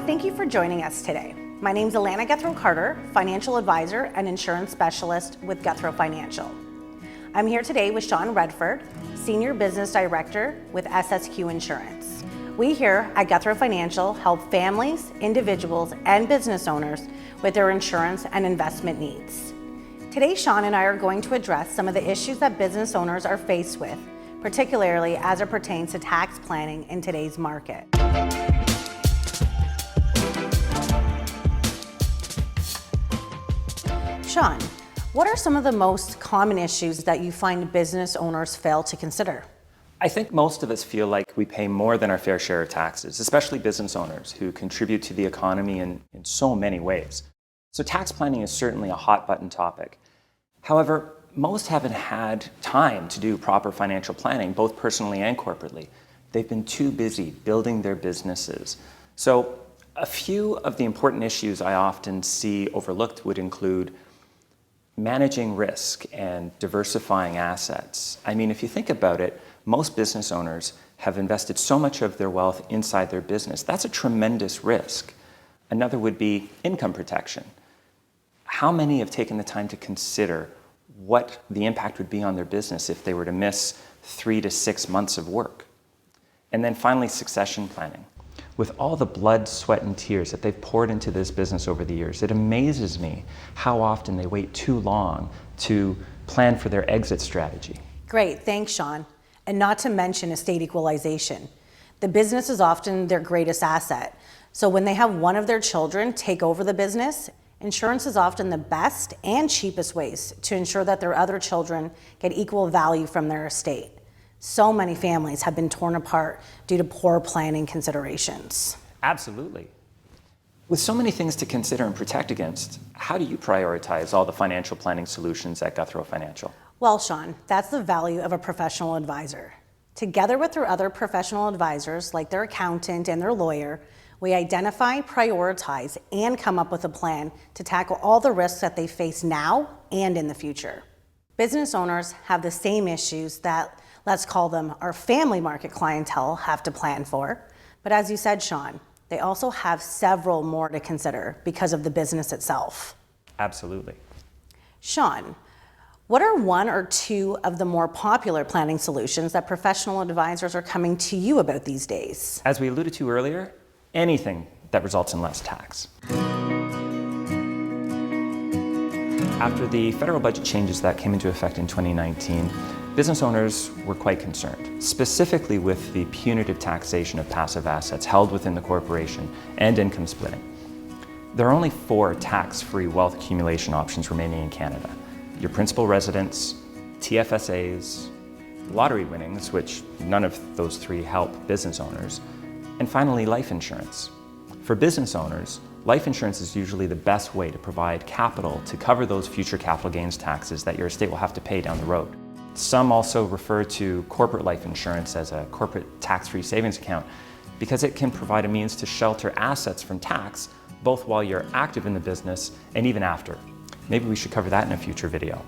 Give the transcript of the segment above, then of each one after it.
Thank you for joining us today. My name is Alana Guthrow-Carter, Financial Advisor and Insurance Specialist with Guthrow Financial. I'm here today with Sean Redford, Senior Business Director with SSQ Insurance. We here at Guthrow Financial help families, individuals, and business owners with their insurance and investment needs. Today, Sean and I are going to address some of the issues that business owners are faced with, particularly as it pertains to tax planning in today's market. Sean, what are some of the most common issues that you find business owners fail to consider? I think most of us feel like we pay more than our fair share of taxes, especially business owners who contribute to the economy in so many ways. So tax planning is certainly a hot button topic. However, most haven't had time to do proper financial planning, both personally and corporately. They've been too busy building their businesses. So a few of the important issues I often see overlooked would include managing risk and diversifying assets. I mean, if you think about it, most business owners have invested so much of their wealth inside their business. That's a tremendous risk. Another would be income protection. How many have taken the time to consider what the impact would be on their business if they were to miss 3 to 6 months of work? And then finally, succession planning. With all the blood, sweat, and tears that they've poured into this business over the years, it amazes me how often they wait too long to plan for their exit strategy. Great, thanks, Sean. And not to mention estate equalization. The business is often their greatest asset. So when they have one of their children take over the business, insurance is often the best and cheapest ways to ensure that their other children get equal value from their estate. So many families have been torn apart due to poor planning considerations. Absolutely. With so many things to consider and protect against, how do you prioritize all the financial planning solutions at Guthrow Financial? Well, Sean, that's the value of a professional advisor. Together with their other professional advisors, like their accountant and their lawyer, we identify, prioritize, and come up with a plan to tackle all the risks that they face now and in the future. Business owners have the same issues that, let's call them, our family market clientele have to plan for. But as you said, Sean, they also have several more to consider because of the business itself. Absolutely. Sean, what are one or two of the more popular planning solutions that professional advisors are coming to you about these days? As we alluded to earlier, anything that results in less tax. After the federal budget changes that came into effect in 2019, business owners were quite concerned, specifically with the punitive taxation of passive assets held within the corporation and income splitting. There are only 4 tax-free wealth accumulation options remaining in Canada: your principal residence, TFSAs, lottery winnings, which none of those 3 help business owners, and finally, life insurance. For business owners, life insurance is usually the best way to provide capital to cover those future capital gains taxes that your estate will have to pay down the road. Some also refer to corporate life insurance as a corporate tax-free savings account because it can provide a means to shelter assets from tax, both while you're active in the business and even after. Maybe we should cover that in a future video.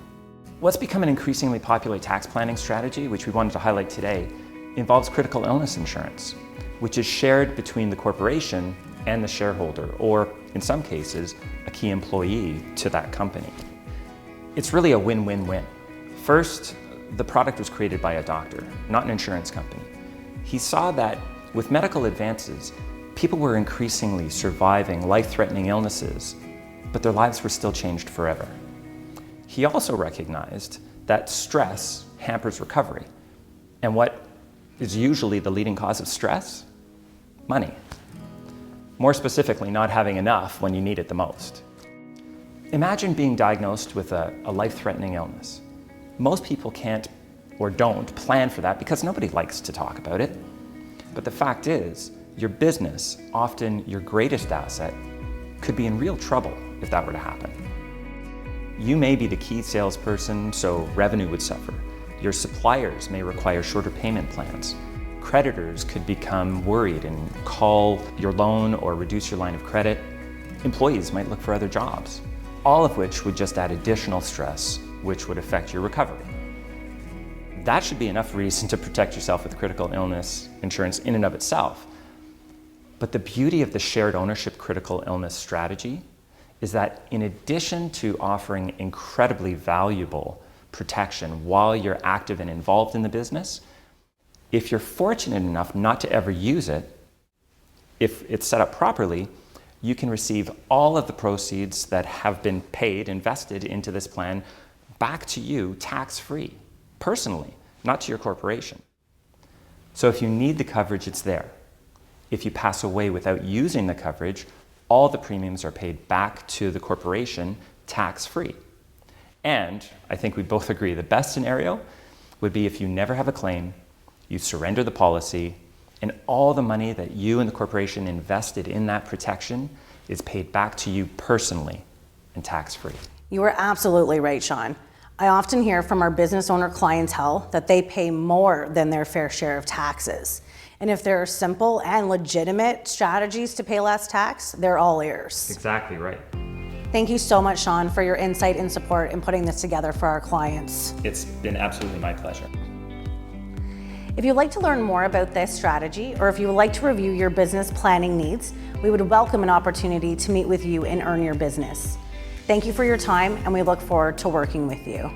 What's become an increasingly popular tax planning strategy, which we wanted to highlight today, involves critical illness insurance, which is shared between the corporation and the shareholder, or in some cases, a key employee to that company. It's really a win-win-win. First, the product was created by a doctor, not an insurance company. He saw that with medical advances, people were increasingly surviving life-threatening illnesses, but their lives were still changed forever. He also recognized that stress hampers recovery. And what is usually the leading cause of stress? Money. More specifically, not having enough when you need it the most. Imagine being diagnosed with a life-threatening illness. Most people can't or don't plan for that because nobody likes to talk about it. But the fact is, your business, often your greatest asset, could be in real trouble if that were to happen. You may be the key salesperson, so revenue would suffer. Your suppliers may require shorter payment plans. Creditors could become worried and call your loan or reduce your line of credit. Employees might look for other jobs, all of which would just add additional stress, which would affect your recovery. That should be enough reason to protect yourself with critical illness insurance in and of itself. But the beauty of the shared ownership critical illness strategy is that in addition to offering incredibly valuable protection while you're active and involved in the business, if you're fortunate enough not to ever use it, if it's set up properly, you can receive all of the proceeds that have been paid, invested into this plan, back to you tax-free, personally, not to your corporation. So if you need the coverage, it's there. If you pass away without using the coverage, all the premiums are paid back to the corporation tax-free. And I think we both agree the best scenario would be if you never have a claim, you surrender the policy, and all the money that you and the corporation invested in that protection is paid back to you personally and tax-free. You are absolutely right, Sean. I often hear from our business owner clientele that they pay more than their fair share of taxes. And if there are simple and legitimate strategies to pay less tax, they're all ears. Exactly right. Thank you so much, Sean, for your insight and support in putting this together for our clients. It's been absolutely my pleasure. If you'd like to learn more about this strategy, or if you would like to review your business planning needs, we would welcome an opportunity to meet with you and earn your business. Thank you for your time, and we look forward to working with you.